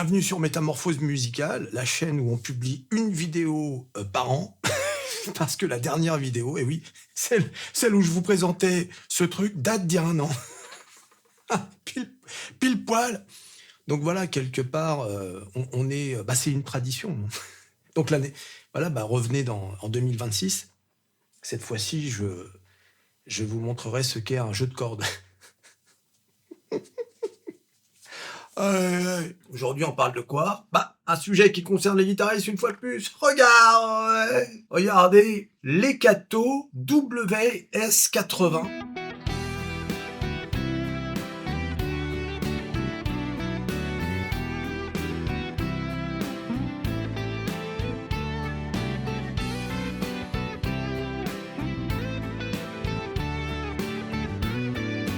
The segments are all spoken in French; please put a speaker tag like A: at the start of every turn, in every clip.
A: Bienvenue sur Métamorphose musicale, la chaîne où on publie une vidéo par an. Parce que la dernière vidéo, et oui, celle où je vous présentais ce truc, date d'il y a un an. Pile poil. Donc voilà, quelque part, on est... c'est une tradition. Donc l'année... Voilà, revenez en 2026. Cette fois-ci, je vous montrerai ce qu'est un jeu de cordes. Aujourd'hui, on parle de quoi? Un sujet qui concerne les guitaristes une fois de plus. Regardez, l'Ekato WS80.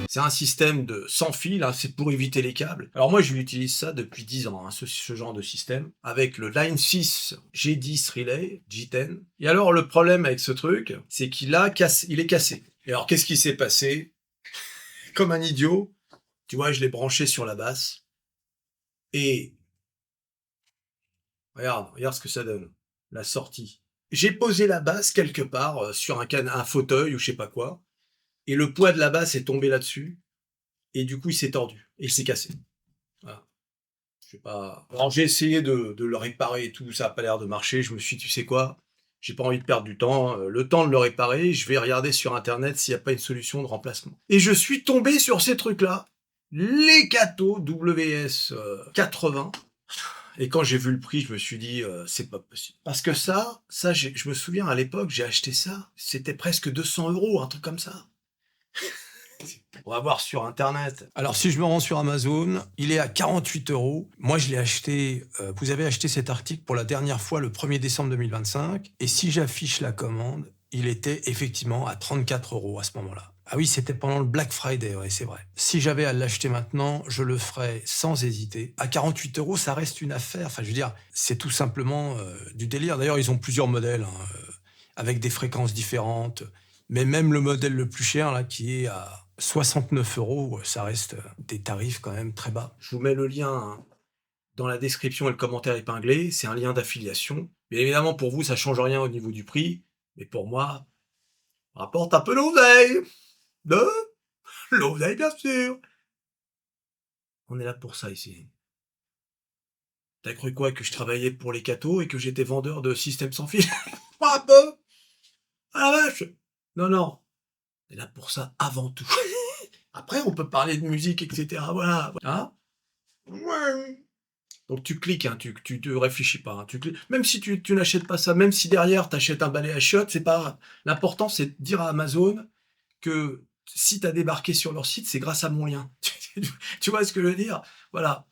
A: C'est un système de sans fil, hein, c'est pour éviter les câbles. Alors moi, je utilise ça depuis 10 ans, hein, ce genre de système, avec le Line 6 G10 Relay, G10. Et alors, le problème avec ce truc, c'est qu'il est cassé. Et alors, qu'est-ce qui s'est passé? Comme un idiot, tu vois, je l'ai branché sur la basse. Et regarde ce que ça donne, la sortie. J'ai posé la basse quelque part sur un fauteuil ou je sais pas quoi. Et le poids de la basse est tombé là-dessus. Et du coup, il s'est tordu. Et il s'est cassé. Voilà. Je sais pas. Alors, j'ai essayé de le réparer et tout. Ça n'a pas l'air de marcher. Je me suis dit, tu sais quoi? J'ai pas envie de perdre du temps. Le temps de le réparer, je vais regarder sur Internet s'il n'y a pas une solution de remplacement. Et je suis tombé sur ces trucs-là. Les Kato WS80. Et quand j'ai vu le prix, je me suis dit, c'est pas possible. Parce que je me souviens à l'époque, j'ai acheté ça. C'était presque 200 €, un truc comme ça. On va voir sur Internet. Alors, si je me rends sur Amazon, il est à 48 €. Moi, je l'ai acheté... vous avez acheté cet article pour la dernière fois le 1er décembre 2025. Et si j'affiche la commande, il était effectivement à 34 € à ce moment-là. Ah oui, c'était pendant le Black Friday, ouais, c'est vrai. Si j'avais à l'acheter maintenant, je le ferais sans hésiter. À 48 €, ça reste une affaire. Enfin, je veux dire, c'est tout simplement du délire. D'ailleurs, ils ont plusieurs modèles, hein, avec des fréquences différentes. Mais même le modèle le plus cher, là, qui est à 69 €, ça reste des tarifs quand même très bas. Je vous mets le lien, hein, dans la description et le commentaire épinglé. C'est un lien d'affiliation. Bien évidemment, pour vous, ça change rien au niveau du prix. Mais pour moi, ça rapporte un peu l'oseille. De l'oseille, bien sûr. On est là pour ça ici. T'as cru quoi? Que je travaillais pour les cathos et que j'étais vendeur de systèmes sans fil? Pas un peu. Ah la vache. Non, non. On est là pour ça avant tout. Après, on peut parler de musique, etc. Voilà. Hein? Ouais. Donc tu cliques, hein, tu te réfléchis pas. Hein, tu cliques. Même si tu n'achètes pas ça, même si derrière tu achètes un balai à chiottes, c'est pas. L'important, c'est de dire à Amazon que si tu as débarqué sur leur site, c'est grâce à mon lien. Tu vois ce que je veux dire? Voilà.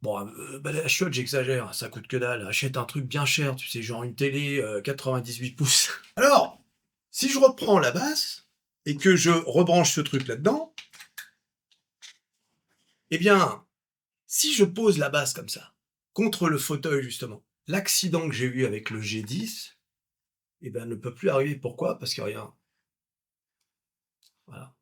A: Bon, balai à chiottes, j'exagère, ça coûte que dalle. Achète un truc bien cher, tu sais, genre une télé 98 pouces. Alors, si je reprends la basse et que je rebranche ce truc là-dedans, eh bien, si je pose la basse comme ça, contre le fauteuil justement, l'accident que j'ai eu avec le G10, eh ben, ne peut plus arriver. Pourquoi? Parce que regarde, voilà,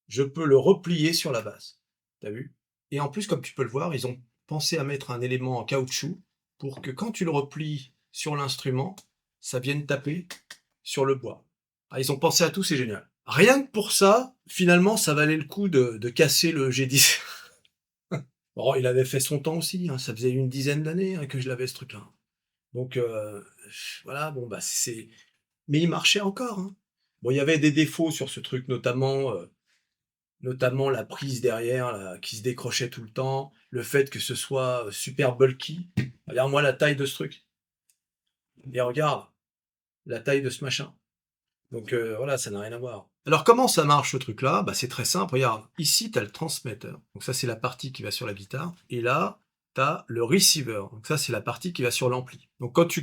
A: je peux le replier sur la basse. T'as vu? Et en plus, comme tu peux le voir, ils ont pensé à mettre un élément en caoutchouc pour que quand tu le replies sur l'instrument, ça vienne taper sur le bois. Ah, ils ont pensé à tout, c'est génial. Rien que pour ça, finalement, ça valait le coup de casser le G10. Bon, il avait fait son temps aussi, hein, ça faisait une dizaine d'années, hein, que je l'avais ce truc-là. Donc voilà, bon c'est mais il marchait encore, hein. Bon, il y avait des défauts sur ce truc, notamment la prise derrière là, qui se décrochait tout le temps, le fait que ce soit super bulky. Regarde-moi la taille de ce truc et regarde la taille de ce machin. Donc voilà, ça n'a rien à voir. Alors comment ça marche ce truc-là? C'est très simple, regarde. Ici, tu as le transmetteur. Donc ça, c'est la partie qui va sur la guitare. Et là, tu as le receiver. Donc ça, c'est la partie qui va sur l'ampli. Donc quand tu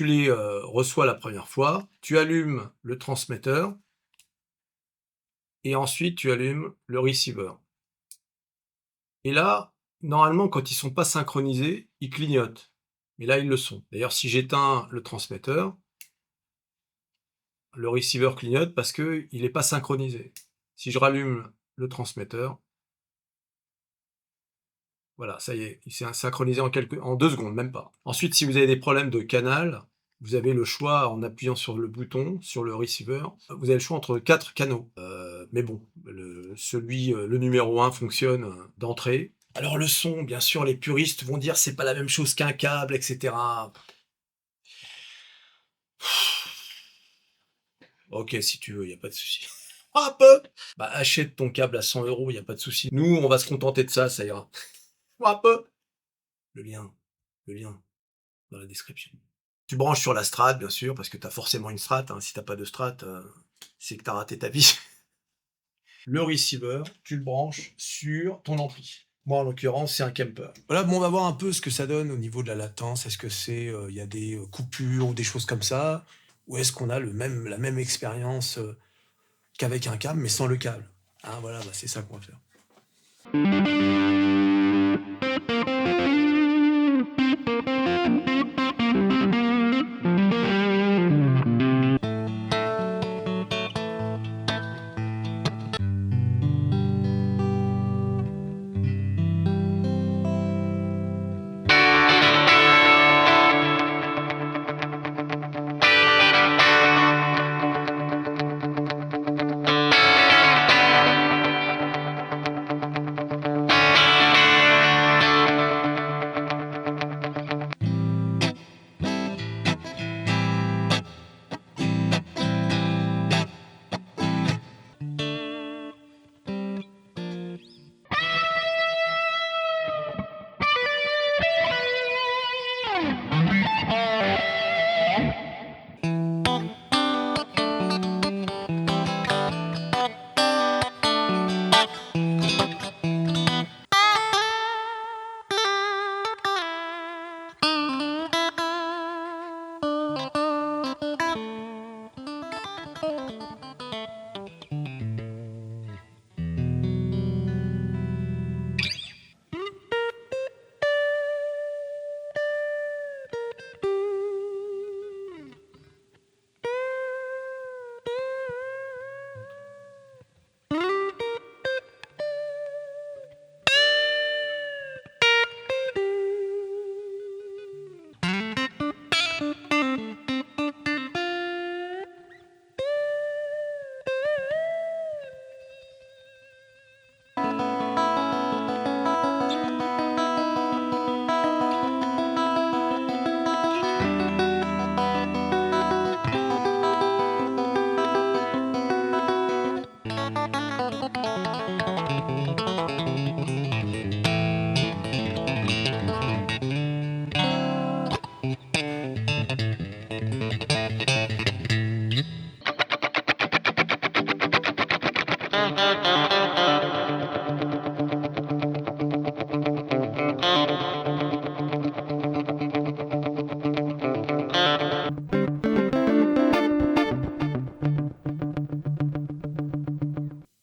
A: les reçois la première fois, tu allumes le transmetteur et ensuite tu allumes le receiver. Et là, normalement, quand ils sont pas synchronisés, ils clignotent. Mais là, ils le sont. D'ailleurs, si j'éteins le transmetteur, le receiver clignote parce qu'il n'est pas synchronisé. Si je rallume le transmetteur, Voilà, ça y est, il s'est synchronisé en 2 secondes, même pas. Ensuite, si vous avez des problèmes de canal, vous avez le choix en appuyant sur le bouton, sur le receiver, vous avez le choix entre 4 canaux. Mais bon, le numéro 1 fonctionne, d'entrée. Alors le son, bien sûr, les puristes vont dire: «C'est pas la même chose qu'un câble» et cetera. OK, si tu veux, il y a pas de souci. Un peu! Bah, achète ton câble à 100 €, il y a pas de souci. Nous, on va se contenter de ça ira. Un peu! Le lien le lien dans la description. Tu branches sur la Strat, bien sûr, parce que tu as forcément une Strat, hein. Si tu as pas de Strat, c'est que tu as raté ta vie. Le receiver, tu le branches sur ton ampli. Moi, en l'occurrence, c'est un Kemper. Voilà, bon, on va voir un peu ce que ça donne au niveau de la latence. Est-ce que c'est, il y a des, coupures ou des choses comme ça? Ou est-ce qu'on a la même expérience, qu'avec un câble, mais sans le câble? Hein, voilà, bah, c'est ça qu'on va faire.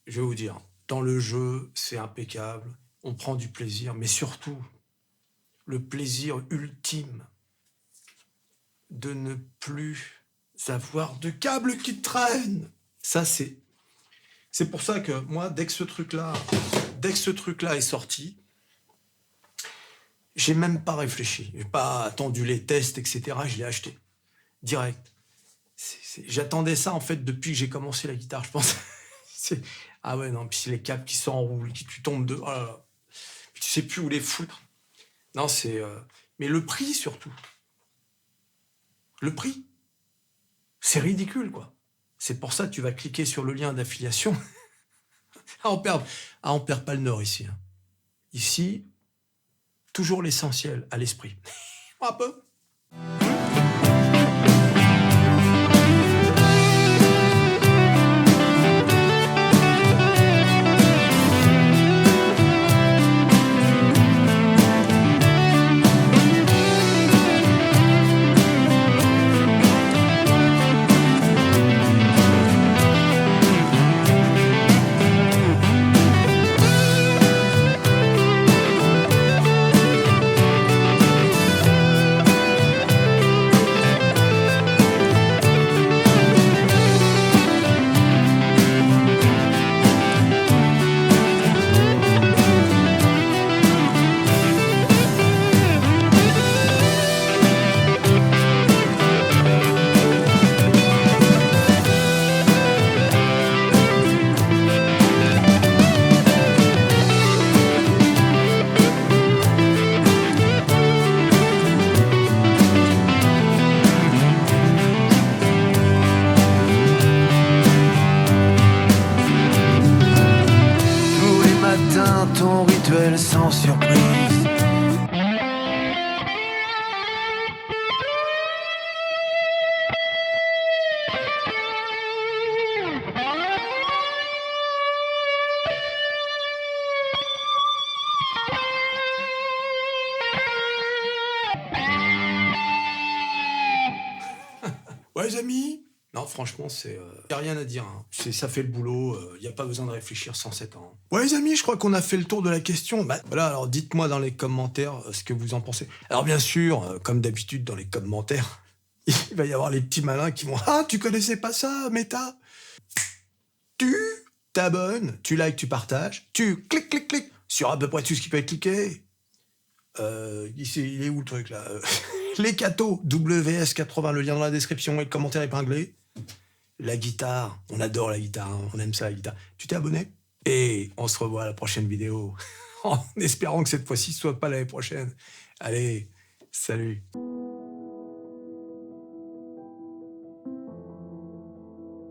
A: Je vais vous dire, dans le jeu, c'est impeccable, on prend du plaisir, mais surtout, le plaisir ultime de ne plus avoir de câble qui traîne. Ça, c'est pour ça que moi, dès que ce truc-là est sorti, j'ai même pas réfléchi. J'ai pas attendu les tests, etc. Je l'ai acheté direct. J'attendais ça en fait depuis que j'ai commencé la guitare, je pense. Ah ouais, non, puis c'est les câbles qui s'enroulent, qui tu tombes de. Oh là là. Puis tu sais plus où les foutre. Non, mais le prix surtout. Le prix. C'est ridicule, quoi. C'est pour ça que tu vas cliquer sur le lien d'affiliation. On perd pas le nord ici. Hein. Ici, toujours l'essentiel à l'esprit. Un peu.
B: surprise.
A: Ouais, les amis. Non, franchement, y a rien à dire. Hein. Ça fait le boulot. Y a pas besoin de réfléchir 107 ans. Ouais, les amis, je crois qu'on a fait le tour de la question. Bah, voilà, alors dites-moi dans les commentaires ce que vous en pensez. Alors, bien sûr, comme d'habitude, dans les commentaires, il va y avoir les petits malins qui vont Ah, tu connaissais pas ça, Meta? Tu t'abonnes, tu likes, tu partages, tu cliques sur à peu près tout ce qui peut être cliqué. Il est où le truc là? Les cathos, WS80, le lien dans la description et le commentaire épinglé. La guitare, on adore la guitare, hein, on aime ça la guitare. Tu t'es abonné? Et on se revoit à la prochaine vidéo. En espérant que cette fois-ci ce soit pas l'année prochaine. Allez, salut.